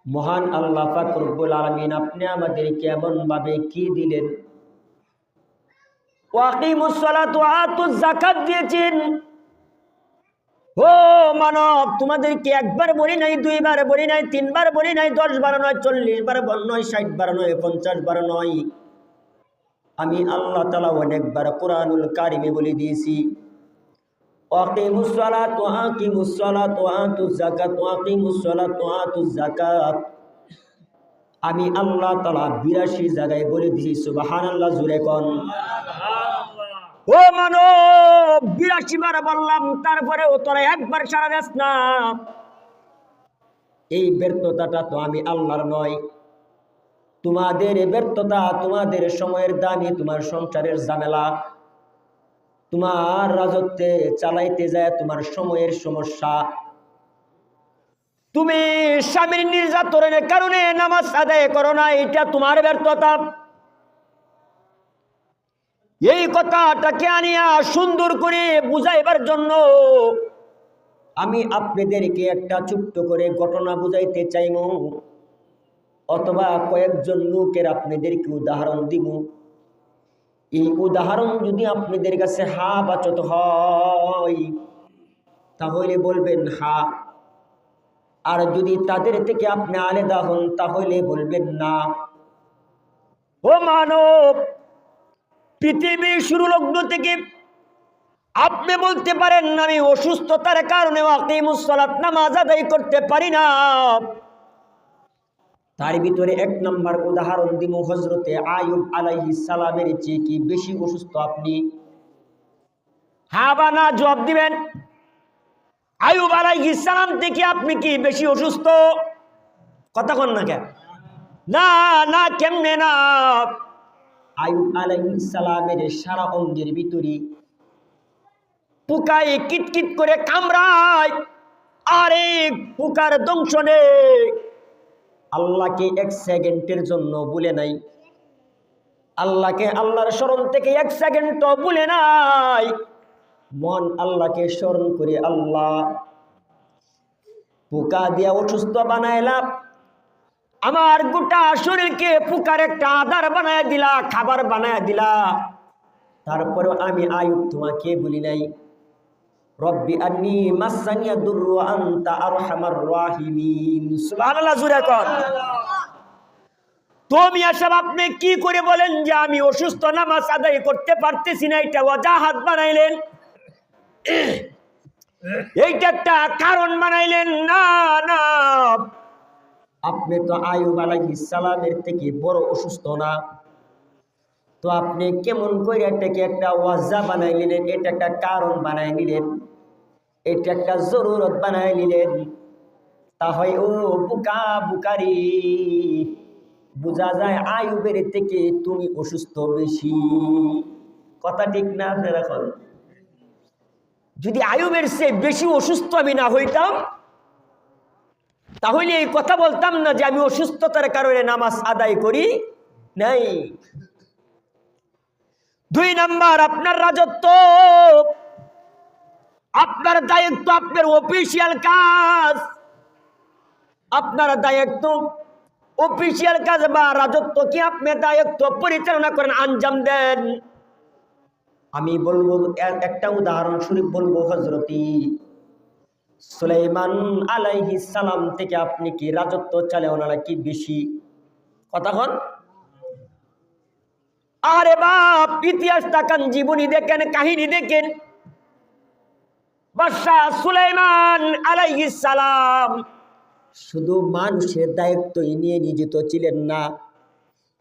মহান আল্লাহ পাক রব্বুল আলামিন আপনি আমাদেরকে এমন ভাবে কি দিলেন, ওয়াকিমুস সালাত ওয়া আতুজ যাকাত দিয়েছেন। ও মানব, তোমাদেরকে একবার বলি নাই, দুইবার বলি নাই, তিনবার বলি নাই, 10 বার নয়, 40 বার নয়, 60 বার নয়, 50 বার নয়, আমি আল্লাহ তাআলা অনেকবার কুরআনুল কারিমে বলে দিয়েছি, ওয়াকিমুস সালাত ওয়া আকিমুস সালাত ওয়া আতুজ যাকাত, ওয়াকিমুস সালাত ওয়া আতুজ যাকাত। আমি আল্লাহ তাআলা 82 জায়গায় বলে দিয়েছি। সুবহানাল্লাহ, জোরে কোন। ও মানব, 82 বার বললাম, তারপরেও তোরা একবার সাড়া দিস না। এই ব্যর্থতাটা তো আমি আল্লাহর নয়, তোমাদের ব্যর্থতা, তোমাদের সময়ের দামি, তোমার সংসারের ঝামেলা, তোমার রাজত্বে চালাইতে যায় তোমার সময়ের সমস্যা, তুমি স্বামীর নির্যাতনের কারণে নামাজ আদায় করো না, এটা তোমার ব্যর্থতা। এই কথাটাকে আনিয়া সুন্দর করে বুঝাইবার জন্য আমি আপনাদেরকে একটা ছোট্ট করে ঘটনা বুঝাইতে চাইব, অথবা কয়েকজন লোকের আপনাদেরকে উদাহরণ দিব। এই উদাহরণ যদি আপনাদের কাছে হা বাচত হয় তাহলে বলবেন হা, আর যদি তাদের থেকে আপনি আলাদা হন তাহলে বলবেন না। ও মানব, পৃথিবীর শুরু লগ্ন থেকে আপনি বলতে পারেন আমি অসুস্থতার কারণে ওয়াকিমুস সালাত নামাজ আদায় করতে পারি না। তার ভিতরে 1 নম্বর উদাহরণ দিব, হযরতে আইয়ুব আলাইহিস সালামের চেয়ে কি বেশি অসুস্থ আপনি? হ্যাঁ বা না জবাব দিবেন। আইয়ুব আলাইহিস সালাম থেকে আপনি কি বেশি অসুস্থ? কথা কন না কেন? না না, কেমনে না? আইয়ুব আলাইহিস সালামের সারা অঙ্গের ভিতরে পোকায় কিটকিট করে কামড়ায়, আর এই পোকার দংশনে আল্লাহকে 1 সেকেন্ডের জন্য ভুলে নাই, আল্লাহকে, আল্লাহর স্মরণ থেকে 1 সেকেন্ডও ভুলে নাই। মন আল্লাহকে স্মরণ করে, আল্লাহ পোকা দিয়া অসুস্থ বানাইলাম, আমার গোটা শরীরকে পোকার একটা আধার বানায় দিলা, খাবার বানায় দিলা, তারপরেও আমি আইয়ুব তোমাকে বলি নাই, রব্বি আন্নী মাসানিয়া দুররু ওয়া আনতা আরহামার রাহিমিন। সুবহানাল্লাহ, জোরে কর। তুমি এসব আপনি কি করে বলেন যে আমি অসুস্থ, নামাজ আদায় করতে পারতেছি না, এটা ওয়াজাহাত বানাইলেন, এইটা একটা কারণ বানাইলেন। না না, আপনি তো আইয়ুব আলাইহিস সালামের থেকে বড় অসুস্থ না, তো আপনি কেমন করে এটাকে একটা ওয়াজা বানাই নিলেন, এটা একটা কারণ বানাই নিলেন, এটা একটা জরুরত বানাই নিলেন? তাহলে ও বুকা বুকারি, বোঝা যায় আইয়ুবের থেকে তুমি অসুস্থ বেশি। কথা ঠিক না? আপনারা এখন যদি আইয়ুবের চেয়ে বেশি অসুস্থ আমি না হইতাম তাহলে এই কথা বলতাম না যে আমি অসুস্থতার কারণে নামাজ আদায় করি নাই। 2 নাম্বার, আপনার রাজত্ব, আপনার দায়িত্ব, আপনার অফিসিয়াল কাজ, আপনার দায়িত্ব, অফিসিয়াল কাজ বা রাজত্ব কি আপনি দায়িত্ব পরিচালনা করেন, আঞ্জাম দেন। আমি বলবো, একটা উদাহরণ স্বরূপ বলবো, হযরতি সুলাইমান আলাইহিস সালাম থেকে আপনি কি রাজত্ব চালানো কি বেশি? কথা বল। আরে বাপ, ইতিহাস তাকান, জীবনী দেখেন, কাহিনী দেখেন। বাদশাহ সুলাইমান আলাইহিস সালাম শুধু মানুষের দায়িত্বই নিয়ে নিয়োজিত ছিলেন না,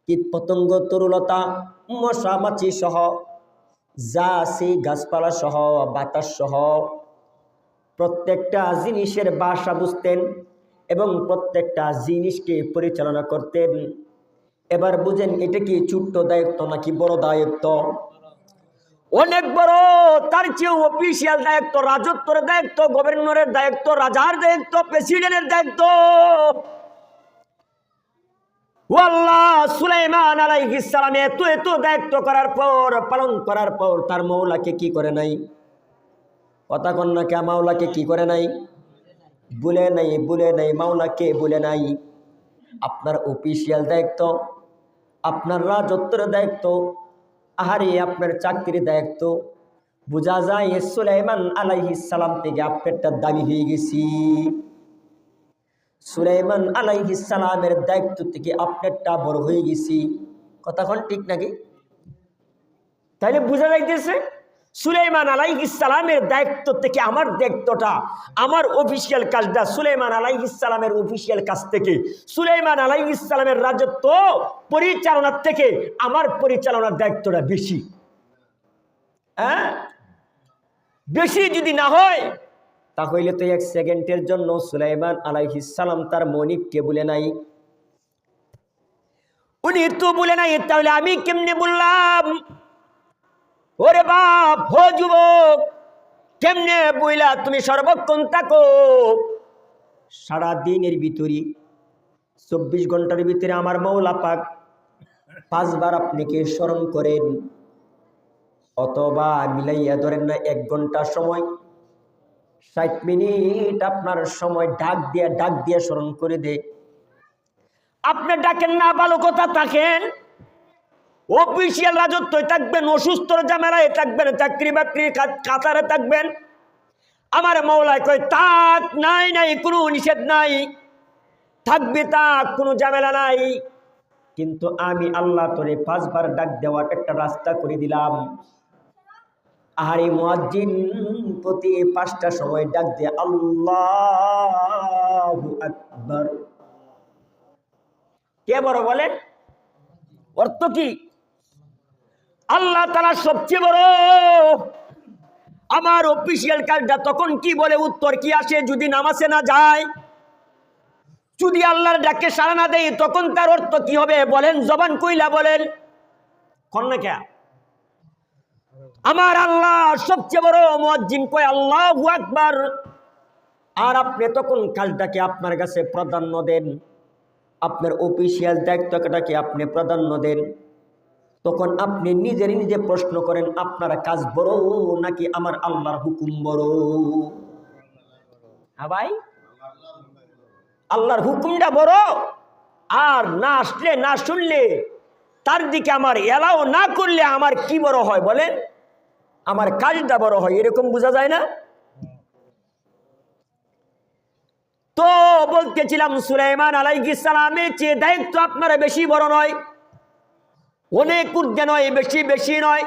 কীট পতঙ্গ, তরুলতা, মশা মাছি সহ, যা সেই গাছপালা সহ, বাতাস সহ প্রত্যেকটা জিনিসের ভাষা বুঝতেন এবং প্রত্যেকটা জিনিসকে পরিচালনা করতেন। এবার বুঝেন, এটা কি ছোট্ট দায়িত্ব নাকি বড় দায়িত্ব? অনেক বড়। তার চেয়ে অফিসিয়াল দায়িত্ব, রাজত্বের দায়িত্ব, গভর্নরের দায়িত্ব, রাজার দায়িত্ব, প্রেসিডেন্টের দায়িত্ব। আল্লাহ সুলাইমান আলাইহিস সালাম এত এত দায়িত্ব করার পর, পালন করার পর তার মওলাকে কি করে নাই? কথা কন না কে? মাওলাকে কি করে নাই? ভুলে নাই, ভুলে নাই, মাওলাকে ভুলে নাই। আপনার অফিসিয়াল দায়িত্ব, আপনার রাজত্বের দায়িত্ব, আহারে আপনার চাকরির দায়িত্ব। বোঝা যায় সুলাইমান আলাইহিস সালাম থেকে আপনারটা দাবি হয়ে গেছি। সুলাইমান আলাইহিস সালামের দায়িত্ব থেকে আপনারটা বড় হয়ে গেছি। কথাখন ঠিক নাকি? তাইলে বোঝা যাইতেছে সুলাইমান আলাইহিস সালামের দায়িত্ব থেকে আমার দায়িত্বটা, আমার অফিসিয়াল কাজটা সুলাইমান আলাইহিস সালামের অফিসিয়াল কাজ থেকে, সুলাইমান আলাইহিস সালামের রাজত্ব পরিচালনার থেকে আমার পরিচালনার দায়িত্বটা বেশি। হ্যাঁ, বেশি যদি না হয় তাহলে তো এক সেকেন্ডের জন্য সুলাইমান আলাইহিস সালাম তার মনিককে বলে নাই। উনি তো বলে নাই, তাহলে আমি কেমনে বললাম? ওরে বাপ, হো যুবক, কেমনে বইলা তুমি সর্বক্ষণ থাকো? সারাদিনের ভিতরে 24 ঘন্টার ভিতরে আমার মৌলা পাক 5 বার আপনাকে স্মরণ করেন, অথবা মিলাইয়া ধরেন না 1 ঘন্টা সময়, 60 মিনিট আপনার সময় ডাক দিয়া স্মরণ করে দে। আপনি ডাকেন না, ভালো কথা, থাকেন অফিসিয়াল রাজত্বই থাকবেন, অসুস্থর ঝামেলায় থাকবেন, চাকরি বাকরি কাতারে থাকবেন। আমার মৌলায় কয় তাক, নাই নাই কোনো নিষেধ নাই, থাকবে তাক, কোনো ঝামেলা নাই। কিন্তু আমি আল্লাহ তোরে 5 বার ডাক দেওয়ার একটা রাস্তা করে দিলাম। আহারে মুয়াজ্জিন প্রতি 5টা সময় ডাক দিয়ে আল্লাহু আকবার। কে বড় বলেন? অর্থ কি? আল্লাহ তাআলা সবচেয়ে বড়। আমার অফিসিয়াল কাজটা তখন কি বলে, উত্তর কি আসে? যদি নামাজে না যায়, যদি আল্লাহর ডাকে সাড়া না দেয়, তখন তার অর্থ কি হবে বলেন? জবান কইলা বলেন, কন্যা কে? আমার আল্লাহ সবচেয়ে বড়। মুয়াজ্জিন কয় আল্লাহু আকবার, আর আপনি তখন কাজটাকে আপনার কাছে প্রাধান্য দেন, আপনার অফিসিয়াল দায়িত্বটাকে আপনি প্রাধান্য দেন। তখন আপনি নিজে প্রশ্ন করেন, আপনার কাজ বড় নাকি আমার আল্লাহর হুকুম বড়? হ্যাঁ ভাই, আল্লাহর হুকুমটা বড়। আর না আসলে, না শুনলে, তার দিকে আমার এলাও না করলে আমার কি বড় হয় বলেন? আমার কাজটা বড় হয়, এরকম বোঝা যায় না? তো বলতেছিলাম সুলাইমান আলাইহিস সালামের চেয়ে দায়িত্ব আপনারা বেশি বড় নয়, অনেক ঊর্ধ্বে নয়, বেশি নয়,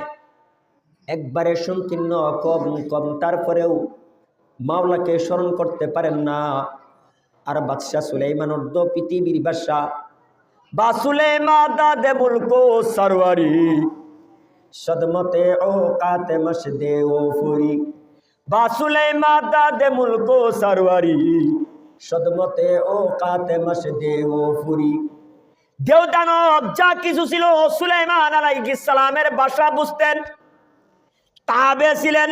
একবারে সংকীর্ণ, কম। তারপরেও মাওলাকে স্মরণ করতে পারেন না। আর বাদশাহ সুলাইমান অর্ধ পৃথিবীর বাদশাহ, বা সুলাইমান দাদে মুলকো সরওয়ারি, সদমতে ও কাতে মসদে ও ফুরি, বা সুলাইমান দাদে মুলকো সরওয়ারি, সদমতে ও কাতে মসদে ও ফুরি। দেবদানব যা কিছু ছিল সুলাইমান আলাইহিস সালামের ভাষা বুঝতেন, তাবে ছিলেন,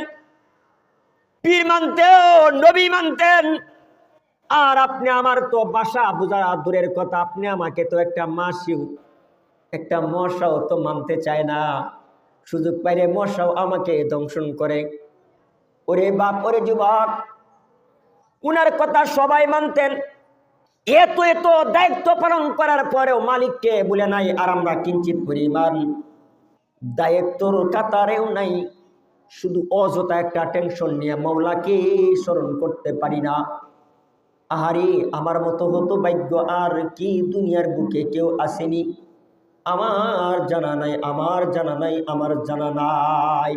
পীর মানতেও, নবী মানতেন। আর আপনি আমার তো ভাষা বোঝা দূরের কথা, আপনি আমাকে তো একটা মাসিও, একটা মশাও তো মানতে চায় না। সুযোগ পাইলে মশাও আমাকে দংশন করে। ওরে বাপ, ওরে যুবক, উনার কথা সবাই মানতেন। এত দায়িত্ব পালন করার পরেও মালিককে বলে নাই, আর আমরা কিঞ্চিত পরিমাণ দায়িত্বর কাতারেও নাই। শুধু অযথা একটা টেনশন নিয়ে মাওলাকে স্মরণ করতে পারি না। আহারে, আমার মতো হতো ভাগ্য আর কি দুনিয়ার বুকে কেউ আসেনি। আমার জানা নাই, আমার জানা নাই, আমার জানা নাই।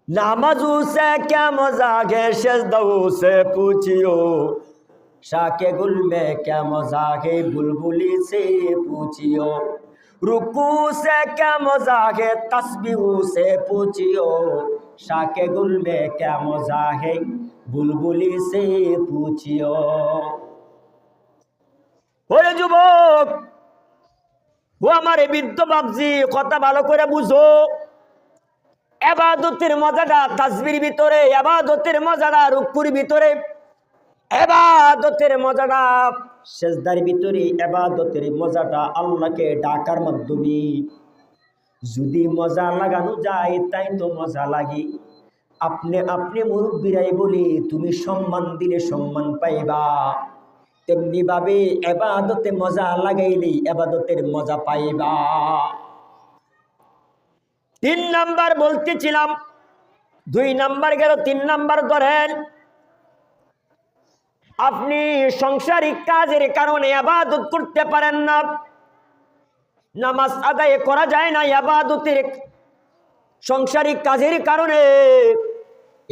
नामाज़ू से क्या मजाक है, शज़दऊ से पूछियो, शाके गुल में क्या मजाक है, बुलबुली से पूछियो, रुकू से क्या मजाक है, तस्बीहू से पूछियो, शाके गुल में क्या मजाक है, बुलबुली से पूछियो। ওরে যুবক, ও আমার বৃদ্ধ বাপজি, কথা ভালো করে বুঝো। ইবাদতের মজাটা তাসবির ভিতরে, ইবাদতের মজাটা রুকুর ভিতরে, ইবাদতের মজাটা সিজদার ভিতরে, ইবাদতের মজাটা আল্লাহকে ডাকার মাধ্যমে। যদি মজা লাগানো যায় তাই তো মজা লাগে। আপনি মুরব্বিরাই বলে তুমি সম্মান দিলে সম্মান পাইবা, তেমনি ভাবে ইবাদতে মজা লাগাইলে ইবাদতের মজা পাইবা। 3 নাম্বার বলতেছিলাম, 2 নাম্বার গেল, 3 নাম্বার ধরেন, আপনি সাংসারিক কাজের কারণে ইবাদত করতে পারেন না, নামাজ আদায় করা যায় না ইবাদতের সাংসারিক কাজের কারণে।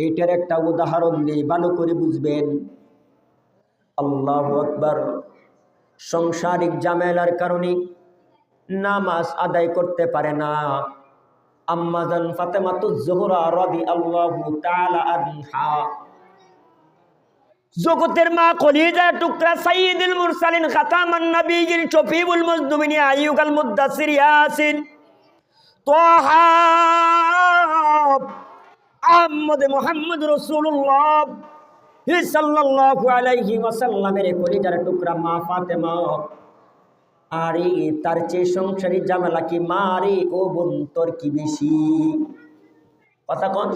এটার একটা উদাহরণ নেই, ভালো করে বুঝবেন। আল্লাহু আকবার। সাংসারিক ঝামেলার কারণে নামাজ আদায় করতে পারে না আম্মা জান ফাতেমাতুজ জোহরা রাদিয়াল্লাহু তাআলা আনহা, জগতের মা, কলিজার টুকরা, সাইয়্যিদুল মুরসালিন, খাতামান নবিয়্যিন, শফিউল মুজনিবিন, আইয়ুল মুদ্দাসসির, ইয়াসিন, তাহা, আহমদ, মুহাম্মদ রাসূলুল্লাহ সাল্লাল্লাহু আলাইহি ওয়াসাল্লামের কলিজার টুকরা মা ফাতেমা। আরে তার চেয়ে সংসারী ঝামেলা কি মারে ও বোন তোর কি বেশি? কথা কোন?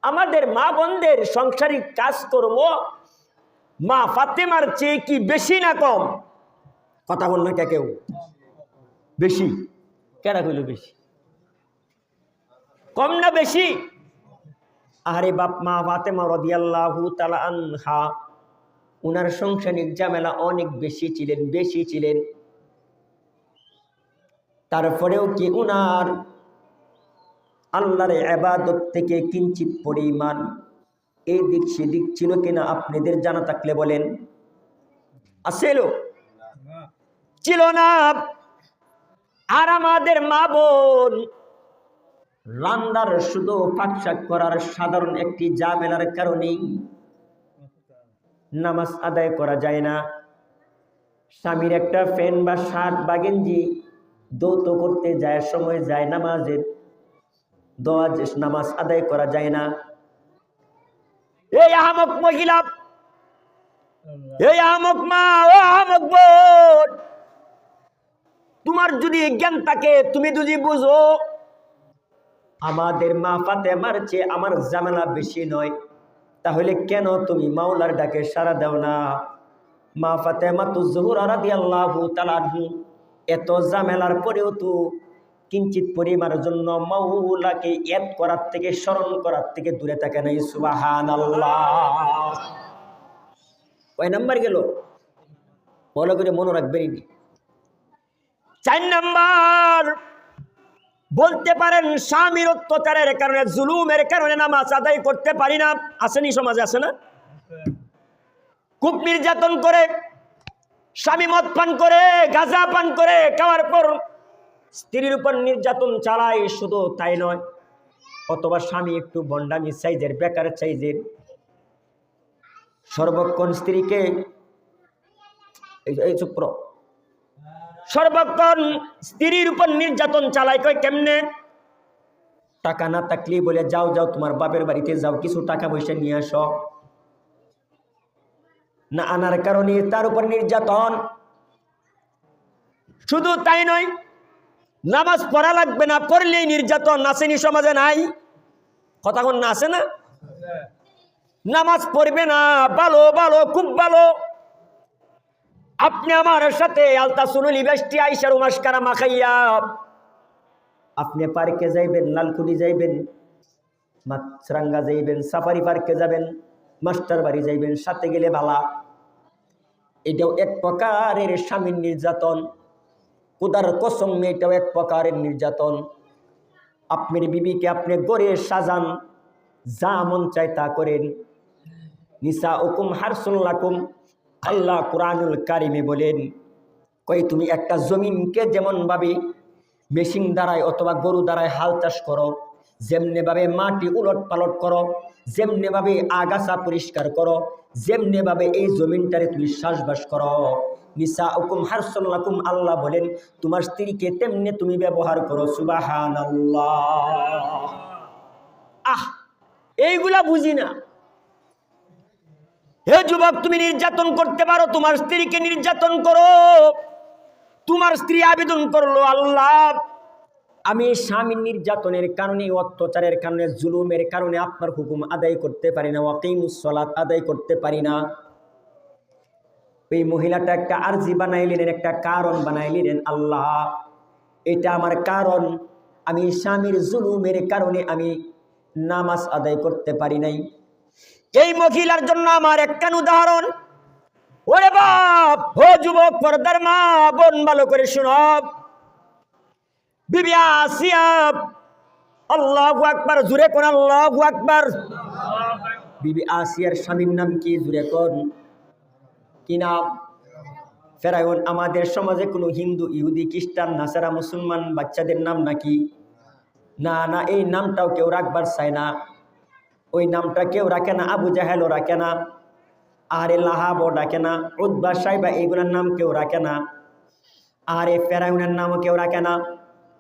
আমাদের মা বোনদের সংসারিক কাজকর্ম মা ফাতেমার চেয়ে কি বেশি না কম? কথা বল না কেউ? বেশি। কেন কইল বেশি? কম না বেশি? আরে বাপ, মা ফাতেমা রাদিয়াল্লাহু তাআলা আনহা, উনার সংসারিক ঝামেলা অনেক বেশি ছিলেন। তারপরেও কি উনার আল্লাহর ইবাদত থেকে কিঞ্চিত পরিমাণ এই দিক সেদিক ছিল কিনা আপনাদের জানা থাকলে বলেন। ছিল না। আর আমাদের মা বোন রান্দার শুধু ফাঁকশাক করার সাধারণ একটি ঝামেলার কারণেই নামাজ আদায় করা যায় না। স্বামীর একটা ফ্যান বা শার্ট বা গেঞ্জি দৌত করতে যায় সময় যায় নামাজের নামাজ আদায় করা যায় না। এই আহমক মহিলা, এই আহমক মা, ও আহমক বোন, তোমার যদি জ্ঞান থাকে, তুমি যদি বুঝো আমাদের মা ফাতেমার চেয়ে আমার ঝামেলা বেশি নয়, তাহলে কেন তুমি মাওলার ডাকে সাড়া দাও না? মা ফাতেমাতুজ জোহরা রাদিয়াল্লাহু তাআলা আনহা এত ঝামেলার পরেও তো কিঞ্চিত পরিমাণের জন্য মাওলাকে ইয়াদ করার থেকে, স্মরণ করার থেকে দূরে থাকে নাই। সুবহানাল্লাহ। কয় নাম্বার গেল? ভালো করে মনে রাখবেন। 4 নাম্বার বলতে পারেন, স্বামীর অত্যাচারের কারণে, জুলুমের কারণে নামাজ আদায় করতে পারি না। আসেনি সমাজে? আছে না? খুব নির্যাতন করে, স্বামী মদ পান করে, গাঁজা পান করে, খাওয়ার পর স্ত্রীর উপর নির্যাতন চালায়। শুধু তাই নয়, অথবা স্বামী একটু বন্ডামি সাইজের, বেকার সাইজের, সর্বক্ষণ স্ত্রীকে সর্বক্ষণ স্ত্রীর উপর নির্যাতন চালায়। কয় কেমনে? টাকা না থাকলে বলে যাও তোমার বাপের বাড়িতে যাও, কিছু টাকা পয়সা নিয়ে আসো। না আনার কারণে তার উপর নির্যাতন। শুধু তাই নয়, নামাজ পড়া লাগবে না, পড়লেই নির্যাতন। আসেনি সমাজে? নাই? কথা কোন না? আছে না? নামাজ পড়বে না, ভালো, খুব ভালো। আপনি আমার সাথে আলতাসুনুল ইবাস্টি আইসার মাসকারা মাখাইয়া আপনি পার্কে যাইবেন, লালকুটি যাইবেন, মাছরাঙ্গা যাইবেন, সাফারি পার্কে যাবেন, মাস্টার বাড়ি যাইবেন, সাথে গেলে বালা। এটাও এক প্রকারের স্বামীর নির্যাতন। খোদার কসম, এটাও এক প্রকারের নির্যাতন। আপনার বিবিকে আপনি গড়ে সাজান, যা মন চায় তা করেন। নিসাউকুম হারসুল লাকুম, আল্লাহ কুরআনুল কারিমে বলেন। কই তুমি একটা জমিনকে যেমন ভাবে মেশিন দ্বারায় অথবা গরু দ্বারায় হাল চাষ করো, যেমনি ভাবে মাটি উলট পালট করো, যেমনি ভাবে আগাছা পরিষ্কার করো, যেমনি ভাবে এই জমিনটারে তুমি চাষবাস করো, নিসাউকুম হারসুল লাকুম, আল্লাহ বলেন তোমার স্ত্রীকে তেমনি তুমি ব্যবহার করো। সুবহানাল্লাহ। এইগুলা বুঝি না। হে যুবক, তুমি নির্যাতন করতে পারো, তোমার স্ত্রীকে নির্যাতন করো। তোমার স্ত্রী আবেদন করলো, আল্লাহ আমি স্বামীর নির্যাতনের কারণে, অত্যাচারের কারণে, জুলুমের কারণে আপনার হুকুম আদায় করতে পারি না, ওয়াকিমুস সালাত আদায় করতে পারি না। ওই মহিলাটা একটা আরজি বানাইলেন, একটা কারণ বানাইলেন, আল্লাহ এটা আমার কারণ, আমি স্বামীর জুলুমের কারণে আমি নামাজ আদায় করতে পারি নাই। এই মহিলার জন্য আমার একখান উদাহরণ। ওরে বাপ, ও যুবক, পর্দার মা বোন, ভালো করে শুনো। বিবি আসিয়া, আল্লাহু আকবার, জুরে কোন আল্লাহু আকবার। বিবি আসিয়ার স্বামীর নাম কি? জুরে কোন কি নাম? ফেরাউন। আমাদের সমাজে কোনো হিন্দু, ইহুদি, খ্রিস্টান, নাসারা, মুসলমান বাচ্চাদের নাম নাকি? না না, এই নামটাও কেউ রাখবার চায় না। ওই নামটা কেউ রাখে না। আবু জাহেলও রাখে না, আরে লাহাবও ডাকে না, উতবা সাইবা এইগুলোর নাম কেউ রাখে না, আরে ফেরাউনের নামও কেউ রাখে না,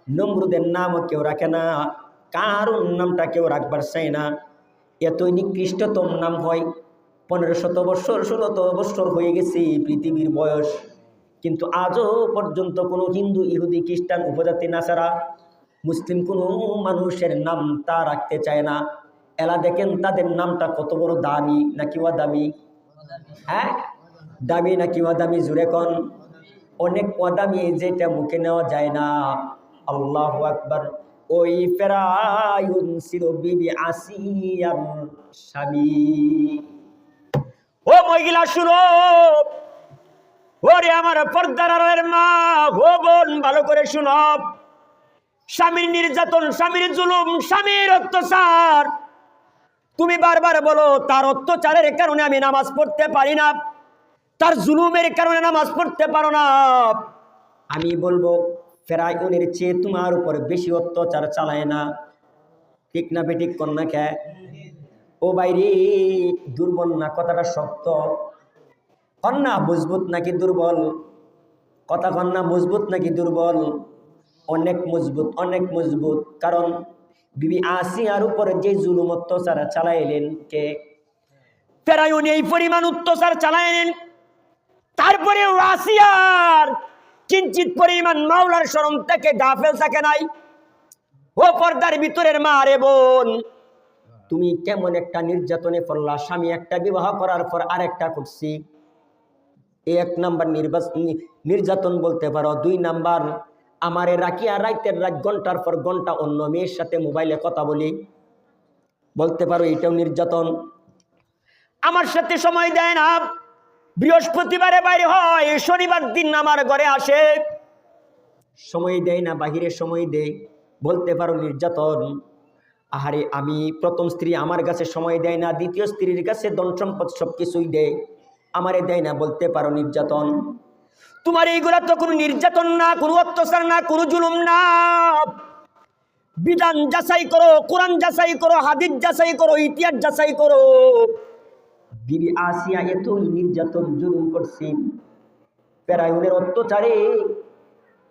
নমরুদের নামও কেউ রাখে না, কারুন নামটা কেউ রাখবার চায় না। এতই নিকৃষ্টতম নাম হয়। 1500 বৎসর 1600 বৎসর হয়ে গেছে পৃথিবীর বয়স, কিন্তু আজও পর্যন্ত কোনো হিন্দু, ইহুদি, খ্রিস্টান, উপজাতি, নাসারা, মুসলিম কোনো মানুষের নাম তা রাখতে চায় না। এলা দেখেন তাদের নামটা কত বড় দামি নাকি অদামি? হ্যাঁ, দামি নাকি অদামি? জুড়ে কোন। অনেক অদামি, যেটা মুখে নেওয়া যায় না। আল্লাহু আকবার। ওই ফেরাউন ছিল বিবি আসিয়ার স্বামী। ও মহিলা শুনো, ওরে আমার পর্দার আড়ালের মা, ও বোন, ভালো করে শুনো। স্বামীর নির্যাতন, স্বামীর জুলুম, স্বামীর অত্যাচার, তুমি বারবার বলো তার অত্যাচারের কারণে আমি নামাজ পড়তে পারি না, তার জুলুমের কারণে নামাজ পড়তে পারো না। আমি বলবো ফেরাউনের চেয়ে তোমার উপর বেশি অত্যাচার চালায় না। ঠিক না বেঠিক? কন্যা খে ও বাইরে, দুর্বল না কথাটা শক্ত? কন্যা মজবুত নাকি দুর্বল? কথা কন্যা মজবুত নাকি দুর্বল? অনেক মজবুত, অনেক মজবুত। কারণ বিবি আসিয়ার উপরে যে জুলুম অত্যাচার চালাইলেন কে? ফেরাউন এই পরিমাণ অত্যাচার চালাইলেন, তারপরে আসিয়ার কিঞ্চিত পরিমাণ মাওলার শরম থেকে গাফেল থাকে নাই। ও পর্দার ভিতরের মা রে বোন, তুমি কেমন একটা নির্যাতনে পড়লা। স্বামী একটা বিবাহ করার পর আরেকটা করছি, এক নাম্বার নির্যাতন বলতে পারো। 2 নাম্বার, আমারে রাখিয়া রাইতের রাত ঘন্টার পর ঘন্টা অন্য মেয়ের সাথে মোবাইলে কথা বলি, বলতে পারো এটাও নির্যাতন। আমার সাথে সময় দেয় না, বৃহস্পতিবারে বাইরে হয়, শনিবার দিন আমার ঘরে আসে, সময় দেয় না, বাহিরে সময় দেয়, বলতে পারো নির্যাতন। আহারে, আমি প্রথম স্ত্রী, আমার কাছে সময় দেয় না, দ্বিতীয় স্ত্রীর কাছে ধন সম্পদ সবকিছুই দেয়, আমারে দেয় না, বলতে পারো নির্যাতন। তোমার এইগুলা তো কোনো নির্যাতন না, কোনো অত্যাচার না, কোনো জুলুম না। বিধান যাচাই করো, কোরআন যাচাই করো, হাদিস যাচাই করো, ইতিহাস যাচাই করো। বিবি আসিয়া এতই নির্যাতন জুলুম করছে ফেরাউনের অত্যাচারে,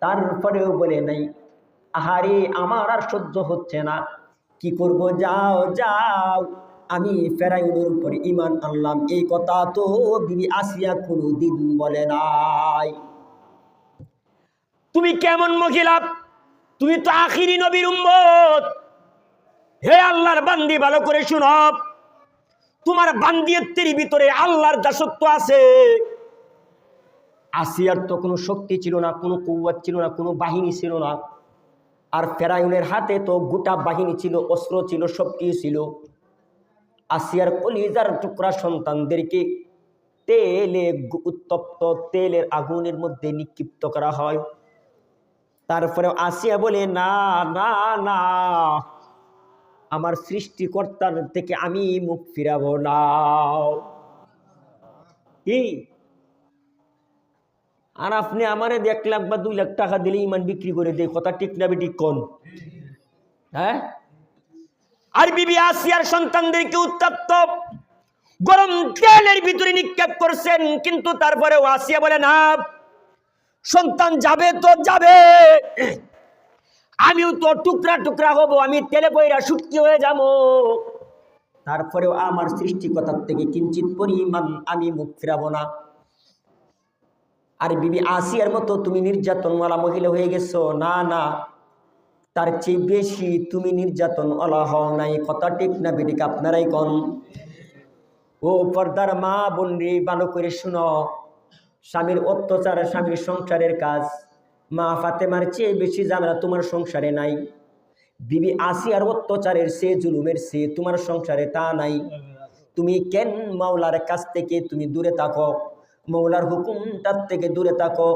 তারপরেও বলে নাই আহারে আমার আর সহ্য হচ্ছে না, কি করব, যাও যাও, আমি ফেরাউনের উপর ঈমান আনলাম। এই কথা তো বিবি আসিয়া কোনোদিন বলে নাই। তুমি কেমন মহিলা? তুমি তো আখিরি নবীর উম্মত। হে আল্লাহর বান্দি, ভালো করে শুনো, তোমার বান্দিয়তের ভিতরে আল্লাহর দাসত্ব আছে। আসিয়ার তো কোনো শক্তি ছিল না, কোনো কুওয়াত ছিল না, কোনো বাহিনী ছিল না। আর ফেরাউনের হাতে তো গোটা বাহিনী ছিল, অস্ত্র ছিল, সব কিছু ছিল। আসিয়ার কলিজার টুকরা সন্তানদেরকে তেলে, উত্তপ্ত তেলের আগুনের মধ্যে নিক্ষিপ্ত করা হয়। তারপরে আসিয়া বলে না না না, আমার সৃষ্টিকর্তার থেকে আমি মুখ ফিরাবো না। কি? আর আপনি আমারে 1 লাখ বা 2 লাখ টাকা দিলে ইমান বিক্রি করে দেয়, কথা ঠিক না বেঠিক কোন? হ্যাঁ। আর বিবি আসিয়ার সন্তানদেরকে উত্তপ্ত গরম তেলের ভিতরে নিক্ষেপ করছেন, কিন্তু তারপরে আসিয়া বলে না, সন্তান যাবে তো যাবে, আমিও তো টুকরা টুকরা হব, আমি তেলে পয়রা শুটকি হয়ে যাবো, তারপরেও আমার সৃষ্টিকর্তার থেকে কিঞ্চিত পরিমাণ আমি মুখ ফিরাবো না। আর বিবি আসিয়ার মতো তুমি নির্যাতনওয়ালা মহিলা হয়ে গেছো? না না, তার চেয়ে বেশি তুমি নির্যাতনওয়ালা হও নাই, কথা ঠিক না বেঠিক? আপনারাই কোন। ও পর্দার মা বোন রে, ভালো করে শুনো, স্বামীর অত্যাচার, স্বামীর সংসারের কাজ, মা ফাতেমার চেয়ে বেশি ঝামেলা তোমার সংসারে নাই। বিবি আসিয়ার অত্যাচারের চেয়ে, জুলুমের চেয়ে তোমার সংসারে তা নাই। তুমি কেন মাওলার কাছ থেকে তুমি দূরে থাকো, মাওলার হুকুমটার থেকে দূরে থাকো?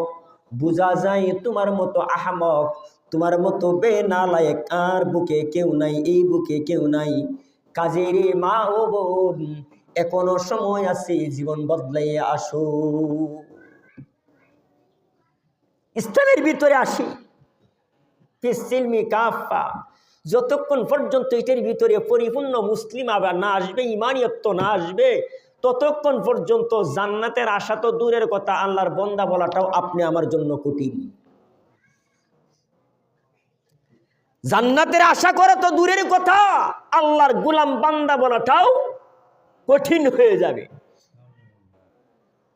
বোঝা যায় তোমার মতো আহমক, তোমার মতো বেনালায়েক আর বুকে কেউ নাই, এই বুকে কেউ নাই। কাজে রে মা ও বোন, এখনো সময় আছে, জীবন বদলাইয়ে আসো। ইসলামের ভিতরে আসি, ফিসসিলমি কাফা। যতক্ষণ পর্যন্ত এটার ভিতরে পরিপূর্ণ মুসলিম আবার না আসবে, ইমানিয়ত না আসবে, ততক্ষণ পর্যন্ত জান্নাতের আশা তো দূরের কথা, আল্লাহর বন্দা বলাটাও আপনি আমার জন্য কঠিন। জান্নাতের আশা করা তো দূরের কথা, আল্লাহর গোলাম বান্দা বলাটাও কঠিন হয়ে যাবে।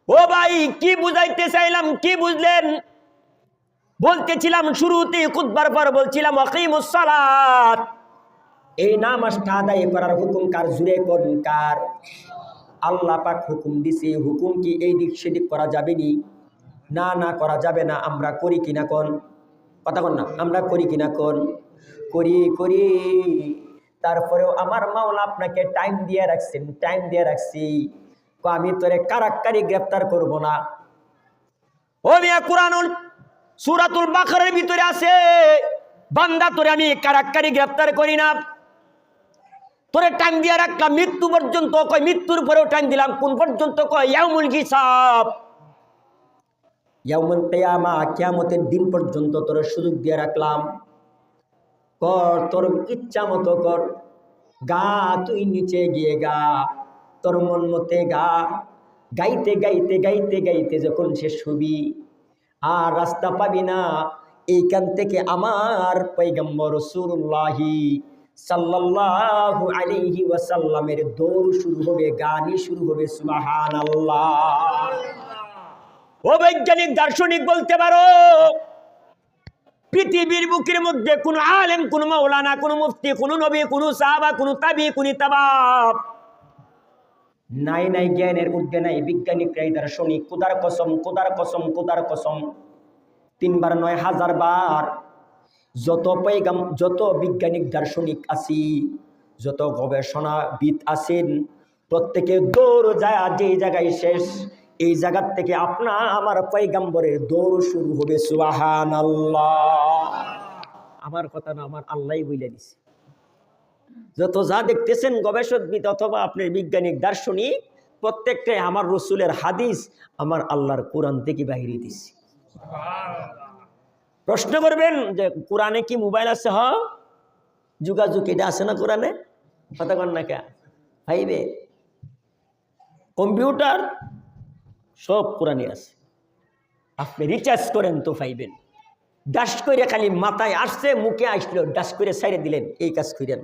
ও ভাই, কি বুঝাইতে চাইলাম, কি বুঝলেন? বলতেছিলাম শুরুতে খুতবার পর বলছিলাম আকিমুস সালাত, এই নামাজটা আদায় করার হুকুম কার? জুড়ে কোন কার? আল্লাহ পাক হুকুম দিছে। হুকুম কি এই দিক সেদিক করা যাবে নি? না, না করা যাবে না। আমরা করি কিনা কোন কথা কোন না, আমরা করি কিনা কোন? করি। তারপরেও আমার মাওলা আপনাকে টাইম দিয়ে রাখছেন, টাইম দিয়ে রাখছি, আমি তোরে কারাক্কারি গ্রেফতার করব না। ও মিয়া, কুরআনুল সূরাতুল বাকারার ভিতরে আছে, বান্দা তোরে আমি কারাক্কারি গ্রেফতার করি না, তোরে টাইম দিয়ে রাখলাম মৃত্যু পর্যন্ত। কয় মৃত্যুর পরেও টাইম দিলাম, কোন পর্যন্ত? কয় ইয়াউমুল হিসাব, ইয়াউমুল কিয়ামা, কিয়ামতের দিন পর্যন্ত তোর সুযোগ দিয়ে রাখলাম। কর, তোর ইচ্ছা মতো কর, গা, তুই নিচে গিয়ে গা, তোর মন মতে গা। গাইতে গাইতে গাইতে গাইতে যখন শেষ হবি, আর রাস্তা পাবি না, এইখান থেকে আমার পয়গম্বর রাসূলুল্লাহি সাল্লাল্লাহু আলাইহি ওয়াসাল্লামের দৌড় শুরু হবে, গানই শুরু হবে। সুবহানাল্লাহ। ও বৈজ্ঞানিক দার্শনিক বলতে পারো, পৃথিবীর বুকের মধ্যে কোন আলেম, কোন মাওলানা, কোন মুফতি, কোন নবী, কোন সাহাবা, কোন তাবি, কোন তাবাব নাই, নাই, জ্ঞানের ঊর্ধ্বে নাই। বিজ্ঞানিকরাই দার্শনিক, খোদার কসম, খোদার কসম, খোদার কসম, 3 বার নয়, 1000 বার। যত বিজ্ঞানিক দার্শনিক আছি, যত গবেষণাবিদ আছেন, প্রত্যেকে দৌড় যায় যে জায়গায় শেষ, এই জায়গার থেকে আমার পয়গম্বরের দৌড় শুরু হবে। সুবহানাল্লাহ। আমার কথা না, আমার আল্লাহই বলে দিছে। যত যা দেখতেছেন গবেষকবিদ অথবা আপনার বিজ্ঞানিক দার্শনিক, প্রত্যেকটাই আমার রসুলের হাদিস, আমার আল্লাহর কোরআন থেকে বাহিরে দিছি। প্রশ্ন করবেন যে কোরআনে কি মোবাইল আছে? হ, যোগাযোগ এটা আছে না কোরআনে? কথা কন না কে ভাইবে? কম্পিউটার সব কোরআনে আছে। আপনি রিচার্জ করেন তো পাইবেন। ডাস করে খালি মাথায় আসছে, মুখে আসলো, ডাস করে সাইরে দিলেন, এই কাজ করেন।